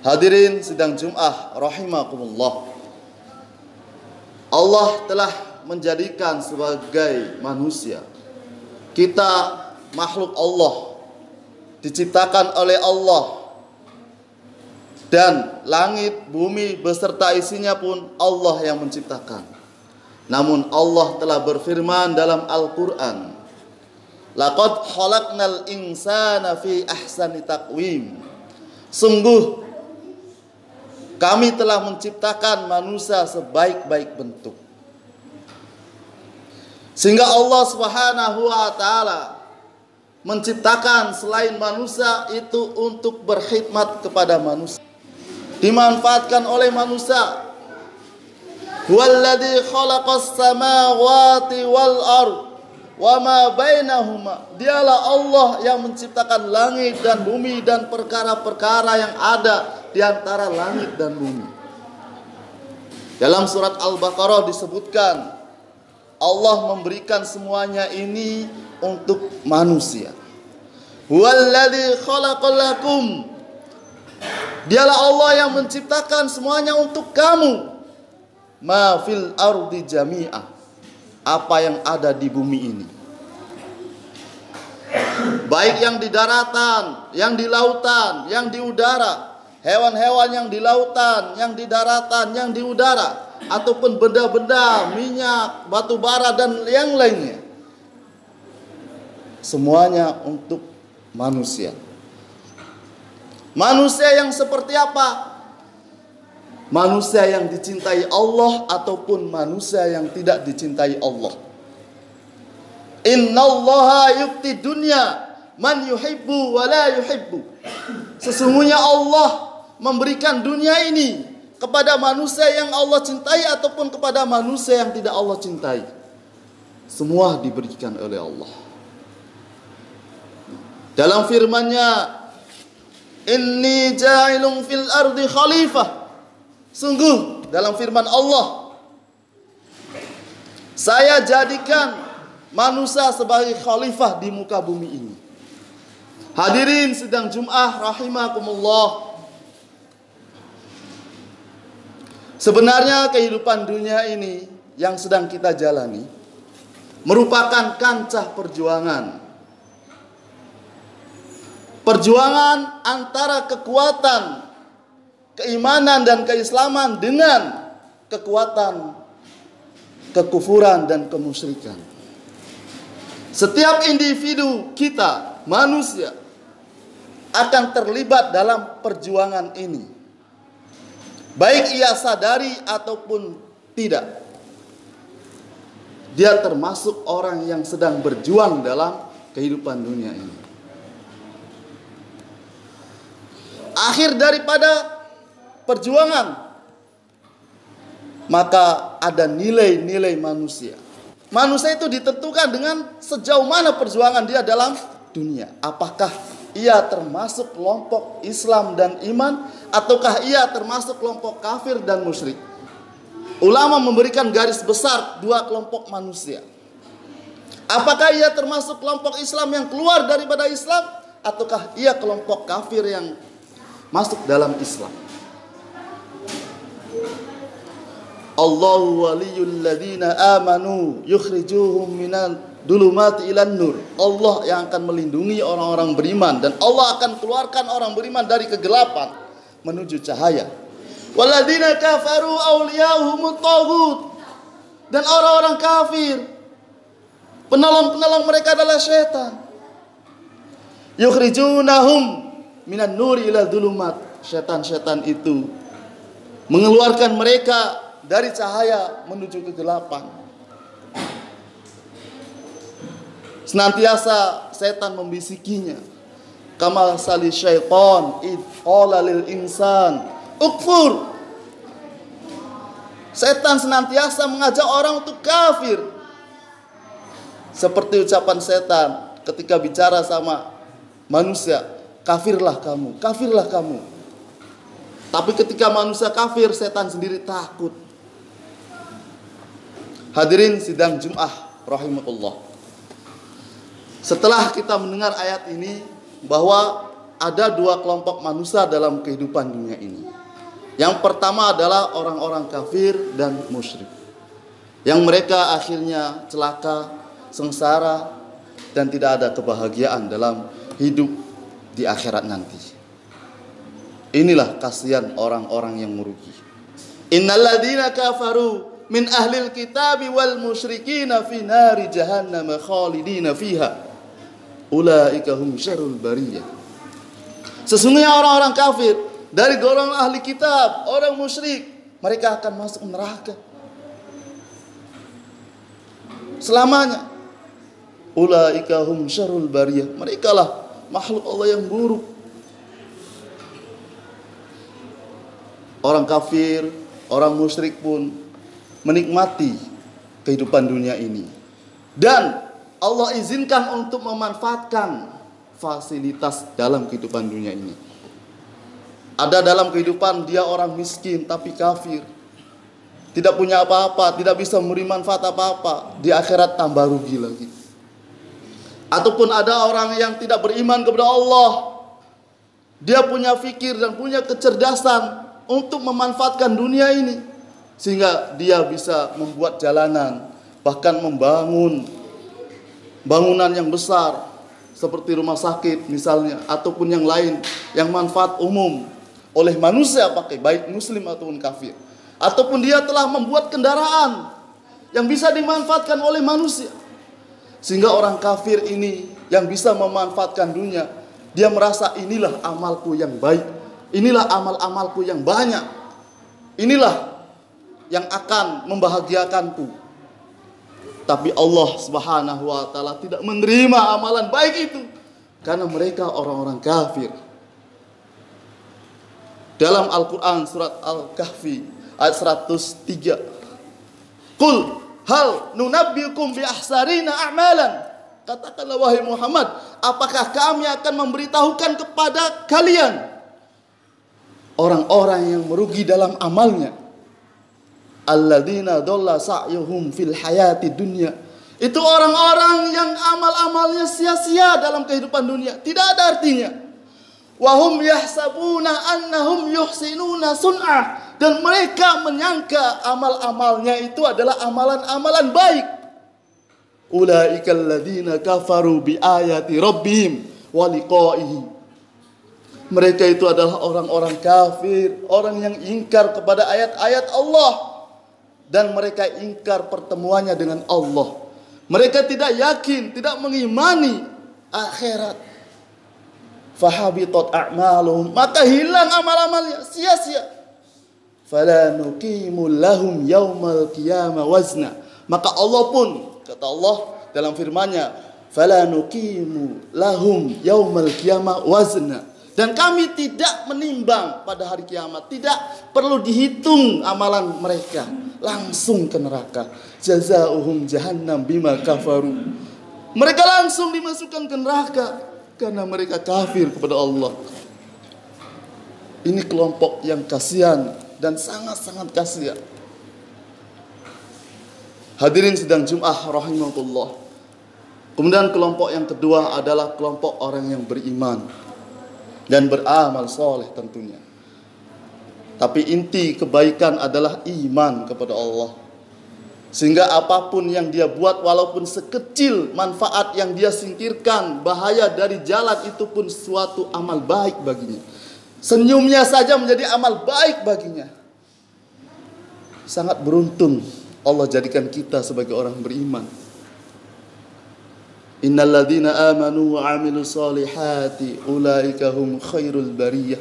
Hadirin sidang Jum'ah rahimakumullah. Allah telah menjadikan sebagai manusia. Kita makhluk Allah, diciptakan oleh Allah, dan langit, bumi beserta isinya pun Allah yang menciptakan. Namun Allah telah berfirman dalam Al-Quran, laqad khalaqnal insana fi ahsani taqwim. Sungguh kami telah menciptakan manusia sebaik-baik bentuk. Sehingga Allah Subhanahu wa taala menciptakan selain manusia itu untuk berkhidmat kepada manusia, dimanfaatkan oleh manusia. Huwallazi khalaqas samawati wal ard wa ma bainahuma. Dialah Allah yang menciptakan langit dan bumi dan perkara-perkara yang ada di antara langit dan bumi. Dalam surat Al-Baqarah disebutkan Allah memberikan semuanya ini untuk manusia. Huwallazi khalaqalakum. Dialah Allah yang menciptakan semuanya untuk kamu. Ma fil ardi jami'ah. Apa yang ada di bumi ini, baik yang di daratan, yang di lautan, yang di udara, hewan-hewan yang di lautan, yang di daratan, yang di udara, ataupun benda-benda, minyak, batu bara, dan yang lainnya. Semuanya untuk manusia. Manusia yang seperti apa? Manusia yang dicintai Allah ataupun manusia yang tidak dicintai Allah. Innallaha yu'ti dunya man yuhibbu wa la yuhibbu. Sesungguhnya Allah memberikan dunia ini kepada manusia yang Allah cintai ataupun kepada manusia yang tidak Allah cintai. Semua diberikan oleh Allah. Dalam firman-Nya, inni ja'ilun fil ardi khalifah. Sungguh dalam firman Allah, saya jadikan manusia sebagai khalifah di muka bumi ini. Hadirin sidang Jum'ah rahimakumullah. Sebenarnya kehidupan dunia ini yang sedang kita jalani merupakan kancah perjuangan. Perjuangan antara kekuatan keimanan dan keislaman dengan kekuatan kekufuran dan kemusyrikan. Setiap individu kita, manusia, akan terlibat dalam perjuangan ini, baik ia sadari ataupun tidak. Dia termasuk orang yang sedang berjuang dalam kehidupan dunia ini. Akhir daripada perjuangan, maka ada nilai-nilai manusia. Manusia itu ditentukan dengan sejauh mana perjuangan dia dalam dunia. Apakah ia termasuk kelompok Islam dan iman, ataukah ia termasuk kelompok kafir dan musyrik? Ulama memberikan garis besar dua kelompok manusia. Apakah ia termasuk kelompok Islam yang keluar daripada Islam, ataukah ia kelompok kafir yang masuk dalam Islam? Allahu waliyul ladzina amanu yukhrijuhum minal dhulumati ilan nur. Allah yang akan melindungi orang-orang beriman, dan Allah akan keluarkan orang beriman dari kegelapan menuju cahaya. Walladzina kafaru awliya'uhumut taghut. Dan orang-orang kafir, penolong-penolong mereka adalah syaitan. Yukhrijunahum minan nuri ila dhulumat. Syaitan-syaitan itu mengeluarkan mereka dari cahaya menuju kegelapan. Senantiasa setan membisikinya, kama sali syaitan id qala lil insan ukfur. Setan senantiasa mengajak orang untuk kafir, seperti ucapan setan ketika bicara sama manusia, kafirlah kamu, kafirlah kamu. Tapi ketika manusia kafir, setan sendiri takut. Hadirin sidang Jum'ah rahimakumullah. Setelah kita mendengar ayat ini, bahwa ada dua kelompok manusia dalam kehidupan dunia ini. Yang pertama adalah orang-orang kafir dan musyrik, yang mereka akhirnya celaka, sengsara, dan tidak ada kebahagiaan dalam hidup di akhirat nanti. Inilah kasihan orang-orang yang merugi. Innalladzina kafaru min ahlil kitabi wal musyrikina fi nari jahannam khalidina fiha ulaika hum syarrul bariyah. Sesungguhnya orang-orang kafir dari golongan ahli kitab, orang musyrik, mereka akan masuk neraka selamanya. Ulaika hum syarrul bariyah. Mereka lah makhluk Allah yang buruk. Orang kafir, orang musyrik pun menikmati kehidupan dunia ini. Dan Allah izinkan untuk memanfaatkan fasilitas dalam kehidupan dunia ini. Ada dalam kehidupan dia orang miskin tapi kafir, tidak punya apa-apa, tidak bisa memberi manfaat apa-apa. Di akhirat tambah rugi lagi. Ataupun ada orang yang tidak beriman kepada Allah, dia punya fikir dan punya kecerdasan untuk memanfaatkan dunia ini, sehingga dia bisa membuat jalanan, bahkan membangun bangunan yang besar seperti rumah sakit misalnya, ataupun yang lain yang manfaat umum oleh manusia pakai, baik muslim ataupun kafir. Ataupun dia telah membuat kendaraan yang bisa dimanfaatkan oleh manusia, sehingga orang kafir ini yang bisa memanfaatkan dunia, dia merasa inilah amalku yang baik, inilah amal-amalku yang banyak, inilah yang akan membahagiakanku. Tapi Allah Subhanahu wa taala tidak menerima amalan baik itu, karena mereka orang-orang kafir. Dalam Al-Quran surat Al-Kahfi ayat 103, Qul hal nunabbiukum bi ahsarina a'malan. Katakanlah wahai Muhammad, apakah kami akan memberitahukan kepada kalian orang-orang yang merugi dalam amalnya? Alladzina dhalla sa'yuhum fil hayati dunya. Itu orang-orang yang amal-amalnya sia-sia dalam kehidupan dunia, tidak ada artinya. Wahum yahsabuna annahum yuhsinuna sun'ah. Dan mereka menyangka amal-amalnya itu adalah amalan-amalan baik. Ulaikal ladzina kafaru bi ayati rabbihim wa liqa'ihi. Mereka itu adalah orang-orang kafir, orang yang ingkar kepada ayat-ayat Allah, dan mereka ingkar pertemuannya dengan Allah. Mereka tidak yakin, tidak mengimani akhirat. Fahabitat a'maluhum, maka hilang amal-amalnya, sia-sia. Fala nuqimu lahum yaumal qiyamah wazna. Maka Allah pun, kata Allah dalam firman-Nya, fala nuqimu lahum yaumal qiyamah wazna. Dan kami tidak menimbang pada hari kiamat, tidak perlu dihitung amalan mereka, langsung ke neraka. Jazaohum jahannam bima kafaru. Mereka langsung dimasukkan ke neraka karena mereka kafir kepada Allah. Ini kelompok yang kasihan dan sangat-sangat kasihan. Hadirin sidang Jum'ah rahimahullah. Kemudian kelompok yang kedua adalah kelompok orang yang beriman dan beramal soleh tentunya. Tapi inti kebaikan adalah iman kepada Allah, sehingga apapun yang dia buat, walaupun sekecil manfaat yang dia singkirkan, bahaya dari jalan, itu pun suatu amal baik baginya. Senyumnya saja menjadi amal baik baginya. Sangat beruntung Allah jadikan kita sebagai orang beriman. Innalladzina amanu wa amilus solihati ulaika hum khairul bariyah.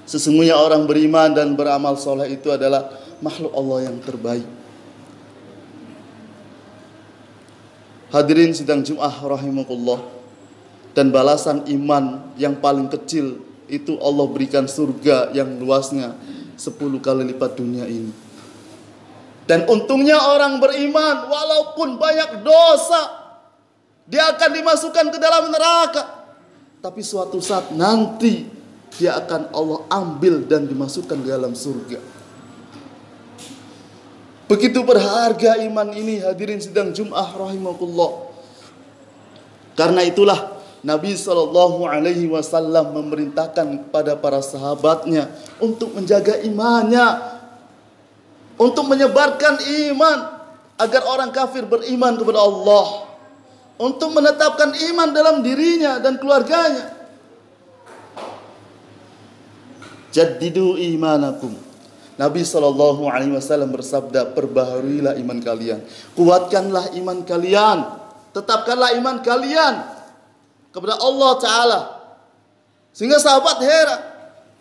Sesungguhnya orang beriman dan beramal soleh itu adalah makhluk Allah yang terbaik. Hadirin sidang Jum'ah rahimakumullah. Dan balasan iman yang paling kecil itu Allah berikan surga yang luasnya 10 kali lipat dunia ini. Dan untungnya orang beriman, walaupun banyak dosa, dia akan dimasukkan ke dalam neraka, tapi suatu saat nanti dia akan Allah ambil dan dimasukkan ke dalam surga. Begitu berharga iman ini, hadirin sidang Jum'ah rahimakumullah. Karena itulah Nabi Shallallahu Alaihi Wasallam memerintahkan kepada para sahabatnya untuk menjaga imannya, untuk menyebarkan iman agar orang kafir beriman kepada Allah, untuk menetapkan iman dalam dirinya dan keluarganya. Jaddidu imanakum. Nabi Shallallahu Alaihi Wasallam bersabda, perbaharuilah iman kalian, kuatkanlah iman kalian, tetapkanlah iman kalian kepada Allah Ta'ala. Sehingga sahabat heran,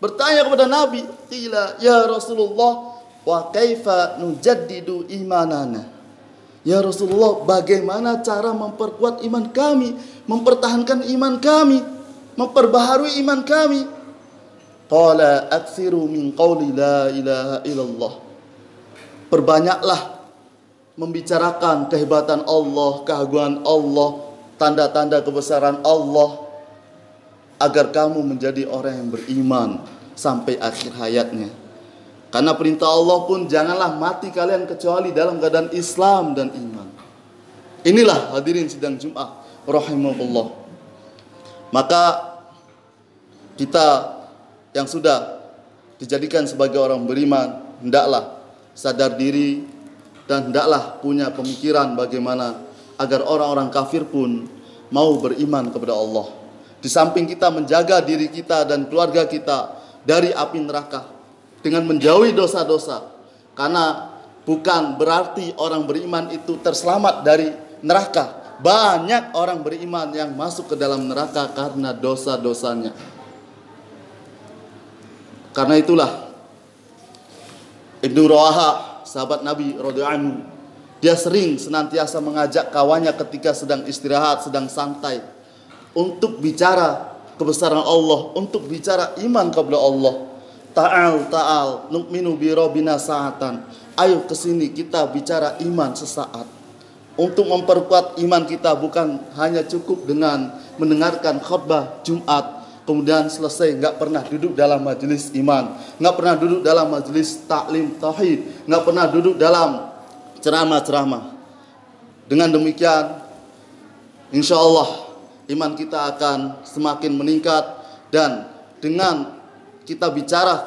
bertanya kepada Nabi, qila ya Rasulullah, wa kaifa nujaddidu imanana? Ya Rasulullah, bagaimana cara memperkuat iman kami, mempertahankan iman kami, memperbaharui iman kami? Qala aktsiru min qawli la ilaha illallah. Perbanyaklah membicarakan kehebatan Allah, keagungan Allah, tanda-tanda kebesaran Allah, agar kamu menjadi orang yang beriman sampai akhir hayatnya. Karena perintah Allah pun, janganlah mati kalian kecuali dalam keadaan Islam dan iman. Inilah hadirin sidang Jumat rahimahullah. Maka kita yang sudah dijadikan sebagai orang beriman, hendaklah sadar diri dan hendaklah punya pemikiran bagaimana agar orang-orang kafir pun mau beriman kepada Allah. Di samping kita menjaga diri kita dan keluarga kita dari api neraka dengan menjauhi dosa-dosa. Karena bukan berarti orang beriman itu terselamat dari neraka. Banyak orang beriman yang masuk ke dalam neraka karena dosa-dosanya. Karena itulah Ibnu Rawaha, sahabat Nabi radhiyallahu anhu, dia sering senantiasa mengajak kawannya ketika sedang istirahat, sedang santai, untuk bicara kebesaran Allah, untuk bicara iman kepada Allah. Ta'al nu'minu bi rabbina sa'atan. Ayo kesini kita bicara iman sesaat. Untuk memperkuat iman kita bukan hanya cukup dengan mendengarkan khutbah Jumat, kemudian selesai nggak pernah duduk dalam majelis iman, nggak pernah duduk dalam majelis taklim tauhid, nggak pernah duduk dalam ceramah-ceramah. Dengan demikian, insya Allah iman kita akan semakin meningkat. Dan dengan kita bicara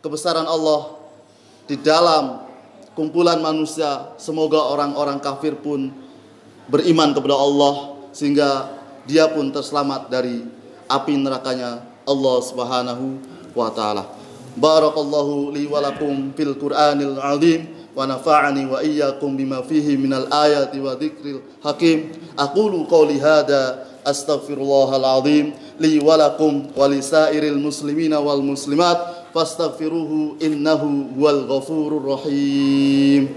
kebesaran Allah di dalam kumpulan manusia, semoga orang-orang kafir pun beriman kepada Allah, sehingga dia pun terselamat dari api nerakanya Allah Subhanahu wa ta'ala. Barakallahu li wa lakum fil Qur'anil azim, wa nafa'ani wa iyyakum bima fihi minal ayati wa dzikril hakim. Aqulu qawli hadza astaghfirullahal azim li wa lakum wa lisairil muslimina wal muslimat fastaghfiruhu innahu huwal ghafurur rahim.